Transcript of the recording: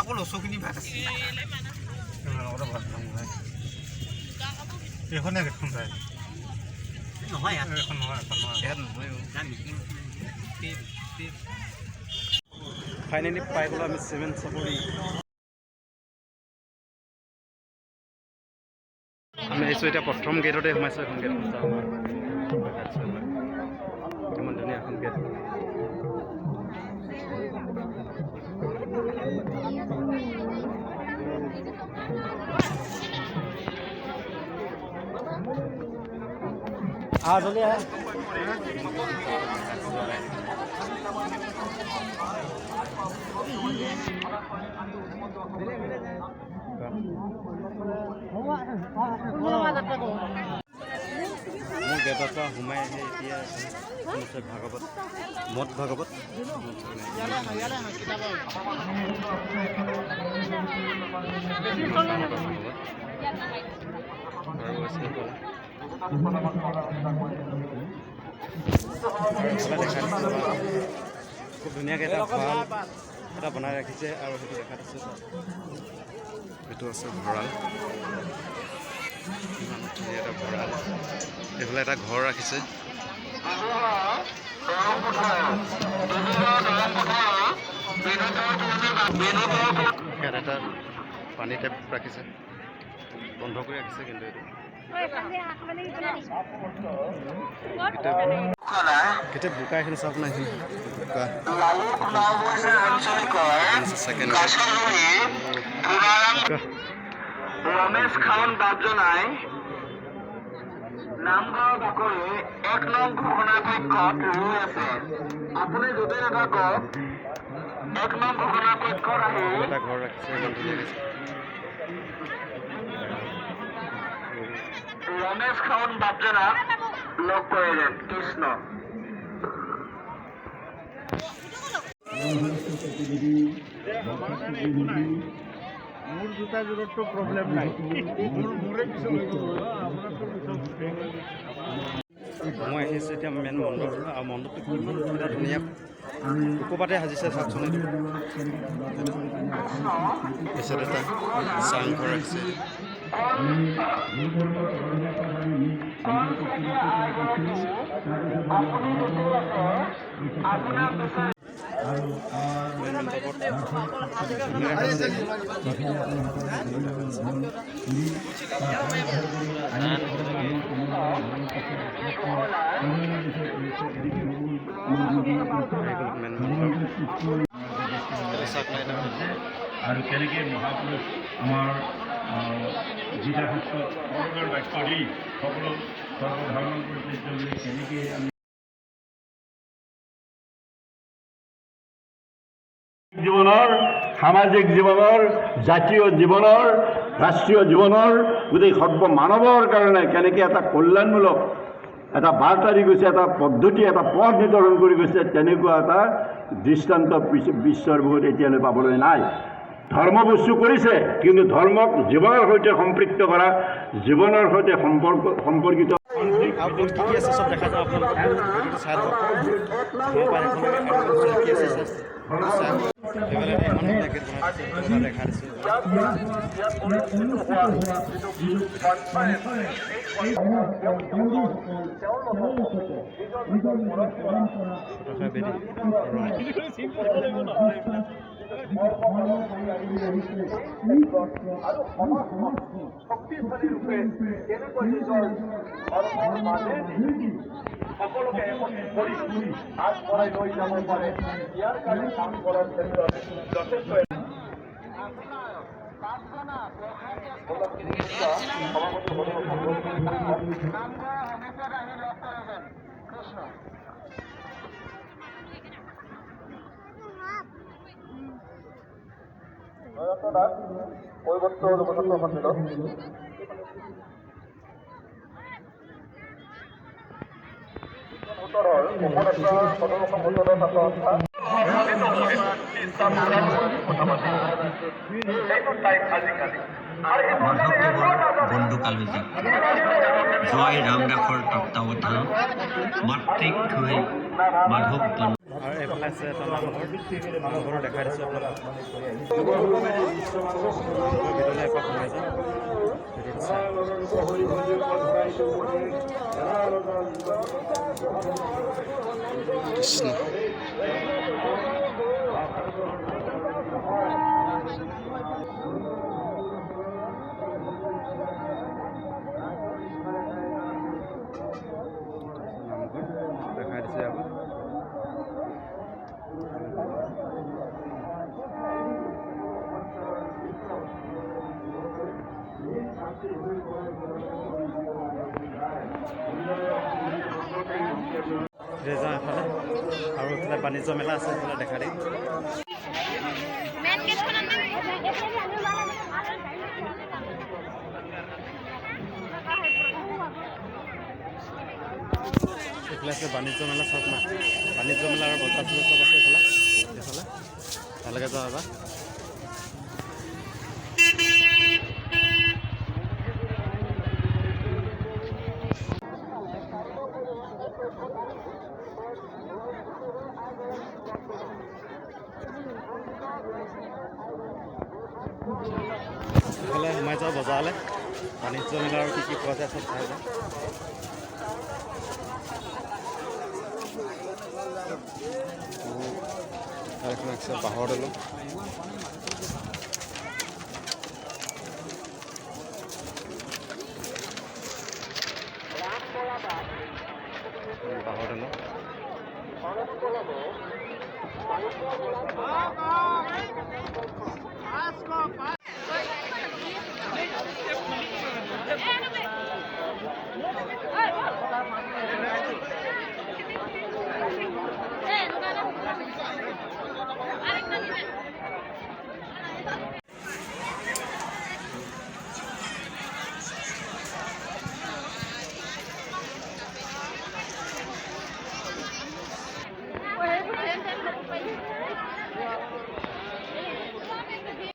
অকল ওচৰখিনি ভাত আছে এইখনে দেখোন যায় নহয় এখন নহয় ফাইনেলি পাই গ'লোঁ আমি 7 চাপৰি আমি আহিছোঁ এতিয়া প্ৰথম গেটতে সোমাইছোঁ এখন গেট ইমান ধুনীয়া এখন গেট জলদি আহে মোৰ গেটৰ পৰা সোমাই আহি এতিয়া ভাগৱত মদ ভাগৱত খুব ধুনীয়াকৈ এটা ভঁৰাল এটা বনাই ৰাখিছে আৰু সেইটো দেখা দিছে এইটো আছে ভঁৰাল এটা ভঁৰাল এইফালে এটা ঘৰ ৰাখিছে ইয়াত এটা পানী টেপ ৰাখিছে বন্ধ কৰি ৰাখিছে কিন্তু এইটো কেতিয়া বোকা এইখিনি চাওক না এইখিনি ৰমেশ খান বাবজনাই নামঘৰ বাকৰি 1 নং ঘোষণা কক্ষত ৰৈ আছে আপুনি য'তে নাথাকক 1 নং ঘোষণা কক্ষত আহি এটা ঘৰ ৰাখিছে ৰমেশ খান বাবজনাক লগ কৰিলে কৃষ্ণ মোৰ জোতা জোৰতো প্ৰব্লেম নাই মই আহিছোঁ এতিয়া মেইন মণ্ডপ আৰু মণ্ডপটো কিমান এটা ধুনীয়া ওপৰপাতে সাজিছে চাওকচোন পিছত এটা চাংঘৰ ৰাখিছে আৰু কেনেকৈ মহাপুৰুষ আমাৰ গীতা শাস্ত্ৰত সৰ্বৰ বাক্য দি সকলো সৰ্বধৰ্ম পৰিত্যাগ কৰি কেনেকৈ আমি জীৱনৰ সামাজিক জীৱনৰ জাতীয় জীৱনৰ ৰাষ্ট্ৰীয় জীৱনৰ গোটেই সৰ্বমানৱৰ কাৰণে কেনেকৈ এটা কল্যাণমূলক এটা বাৰ্তা দি গৈছে এটা পদ্ধতি এটা পথ নিৰ্ধাৰণ কৰি গৈছে তেনেকুৱা এটা দৃষ্টান্ত বিশ্বৰ বুকুত এতিয়ালৈ পাবলৈ নাই ধৰ্ম বস্তু কৰিছে কিন্তু ধৰ্মক জীৱনৰ সৈতে সম্পৃক্ত কৰা জীৱনৰ সৈতে সম্পৰ্কিত আৰু বহুত কি আছে চব দেখা যায় আপোনালোকে ভিডিঅ'টো চাই লওক কি আছে সেইফালে এখন গেট বনাই দেখা দিছোঁ শক্তিশালী ৰূপে কেনেকৈ নিজৰ ধৰ্মৰ মাজেদি সকলোকে একত্ৰিত কৰি আগবঢ়াই লৈ যাব পাৰে ইয়াৰ কাৰণে কাম কৰাৰ ক্ষেত্ৰত যথেষ্ট কৈবত্য লোকতত্ব সন্মিলন উত্তৰৰ উপনেতা সদৰ সংসদৰ ছাত্ৰ মাধৱদেৱৰ বন্ধু কালুজী জয় ৰামদাসৰ তত্ত্বাৱধানত মাতৃক থৈ মাধৱ আৰু এইফালে আছে এটা নামঘৰ দেখাই দিছোঁ আপোনালোকক ভিতৰলৈ এপাক সোমাই যাওঁ ভিতৰত চাই কৃষ্ণ দেখাই দিছে আকৌ যাওঁ এফালে আৰু এইফালে বাণিজ্য মেলা আছে এইফালে দেখা দিম এইফালে আছে বাণিজ্য মেলা চব না বাণিজ্য মেলা আৰু বজাৰ চজাৰ চব আছে এইফালে এইফালে তালৈকে যাওঁ এবাৰ এইফালে সোমাই যাওঁ বজাৰলৈ বাণিজ্য মেলা আৰু কি পোৱা যায় চব চাই যাওঁ আৰু এখন আছে বাঁহৰ দলং